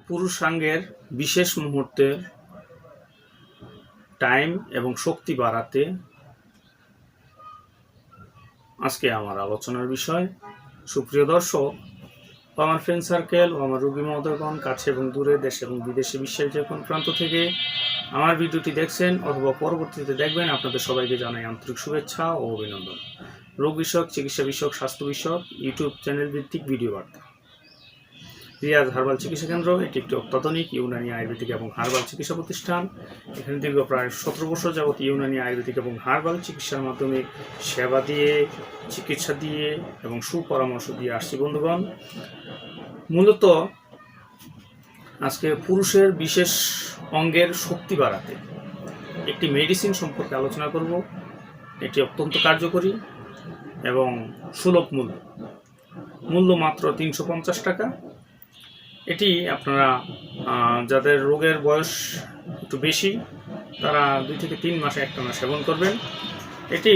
পুরুষাঙ্গের বিশেষ মুহূর্তে টাইম এবং শক্তি বাড়াতে আজকে আমার আলোচনার বিষয়। সুপ্রিয় দর্শক ও আমার ফ্রেন্ড সার্কেল ও আমার রোগী মহোদয়গণ কাছে এবং দূরে, দেশে এবং বিদেশে, বিশ্বের যে কোন প্রান্ত থেকে আমার ভিডিওটি দেখছেন অথবা পরবর্তীতে দেখবেন, আপনাদের সবাইকে জানাই আন্তরিক শুভেচ্ছা ও অভিনন্দন। রোগ বিষয়ক, চিকিৎসা বিষয়ক, স্বাস্থ্য বিষয়ক ইউটিউব চ্যানেল ভিত্তিক ভিডিও বার্তা। রিয়াজ হার্বাল চিকিৎসা কেন্দ্র এটি একটি অত্যাধুনিক ইউনানি আয়ুর্বেদিক এবং হার্বাল চিকিৎসা প্রতিষ্ঠান। এখানে দীর্ঘ প্রায় 17 বছর যাবত ইউনানি আয়ুর্বেদিক এবং হার্বাল চিকিৎসার মাধ্যমে সেবা দিয়ে, চিকিৎসা দিয়ে এবং সুপরামর্শ দিয়ে আসছি বন্ধুগণ। মূলত আজকে পুরুষের বিশেষ অঙ্গের শক্তি বাড়াতে একটি মেডিসিন সম্পর্কে আলোচনা করব। এটি অত্যন্ত কার্যকরী এবং সুলভ মূল্য মাত্র 350 টাকা। এটি আপনারা যাদের রোগের বয়স একটু বেশি তারা 2 থেকে 3 মাসে একটানা সেবন করবেন। এটি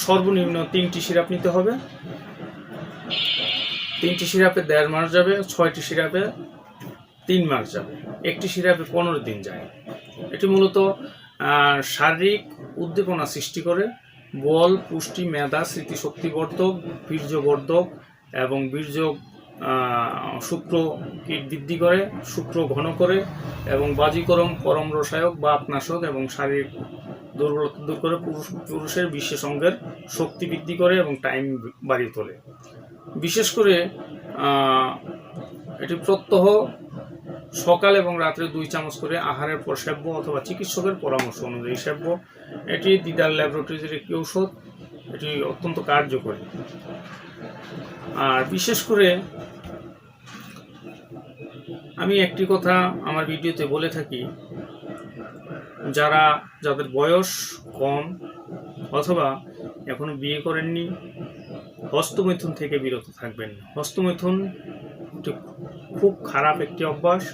সর্বনিম্ন 3টি সিরাপ নিতে হবে। 3টি সিরাপে 1.5 মাস যাবে, 6টি সিরাপে 3 মাস যাবে, একটি সিরাপে 15 দিন যায়। এটি মূলত শারীরিক উদ্দীপনা সৃষ্টি করে, বল, পুষ্টি, মেধা, স্মৃতিশক্তিবর্ধক, বীর্যবর্ধক এবং বীর্য শুক্র কীট বৃদ্ধি করে, শুক্র ঘন করে এবং বাজিকরম, পরম রসায়ক, বাতনাশক এবং শারীরিক দুর্বলতা দূর করে পুরুষের বিশেষ অঙ্গের শক্তি বৃদ্ধি করে এবং টাইম বাড়িয়ে তোলে। বিশেষ করে এটি প্রত্যহ সকাল এবং রাত্রে 2 চামচ করে আহারের পর সেব্য অথবা চিকিৎসকের পরামর্শ অনুযায়ী সেব্য। এটি দিদার ল্যাবরেটরিজের একটি ঔষধ। এটি অত্যন্ত কার্যকরী। আর বিশেষ করে আমি একটি কথা আমার ভিডিওতে বলে থাকি, যাদের বয়স কম অথবা এখনো বিয়ে করেননি, হস্তমৈথুন থেকে বিরত থাকবেন। হস্তমৈথুন খুব খারাপ একটি অভ্যাস,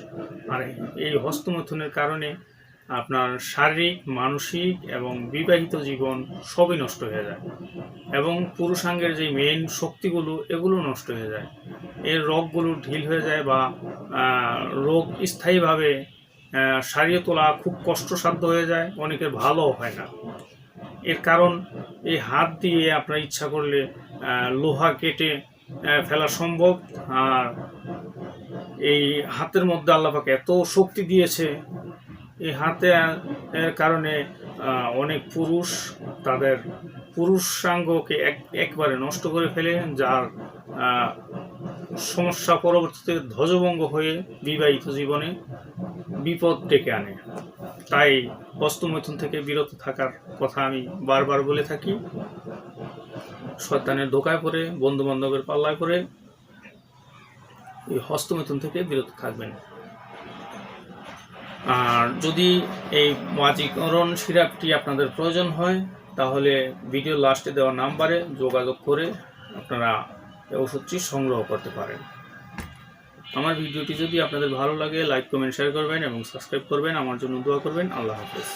আর এই হস্তমৈথুনের কারণে আপনার শারীরিক, মানসিক এবং বিবাহিত জীবন সবই নষ্ট হয়ে যায় এবং পুরুষাঙ্গের যে মেইন শক্তিগুলো এগুলো নষ্ট হয়ে যায়। এর রোগগুলো ঢিল হয়ে যায় বা রোগ স্থায়ীভাবে সারিয়ে তোলা খুব কষ্টসাধ্য হয়ে যায়, অনেকের ভালো হয় না। এর কারণ এই হাত দিয়ে আপনার ইচ্ছা করলে লোহা কেটে ফেলা সম্ভব। আর এই হাতের মধ্যে আল্লাহ পাক এত শক্তি দিয়েছে, এই হাতে এর কারণে অনেক পুরুষ তাদের পুরুষাঙ্গকে একবারে নষ্ট করে ফেলে, যার সমস্যা পরবর্তীতে ধ্বজভঙ্গ হয়ে বিবাহিত জীবনে বিপদ ডেকে আনে। তাই হস্তমৈথুন থেকে বিরত থাকার কথা আমি বারবার বলে থাকি। শয়তানের ধোকায় পড়ে, বন্ধু বান্ধবের পাল্লায় পড়ে এই হস্তমৈথুন থেকে বিরত থাকবেন। আর যদি এই বাজিকরণ সিরাপটি আপনাদের প্রয়োজন হয় তাহলে ভিডিও লাস্টে দেওয়া নাম্বারে যোগাযোগ করে আপনারা এই ওষুধটি সংগ্রহ করতে পারেন। আমার ভিডিওটি যদি আপনাদের ভালো লাগে লাইক, কমেন্ট, শেয়ার করবেন এবং সাবস্ক্রাইব করবেন। আমার জন্য দোয়া করবেন। আল্লাহ হাফেজ।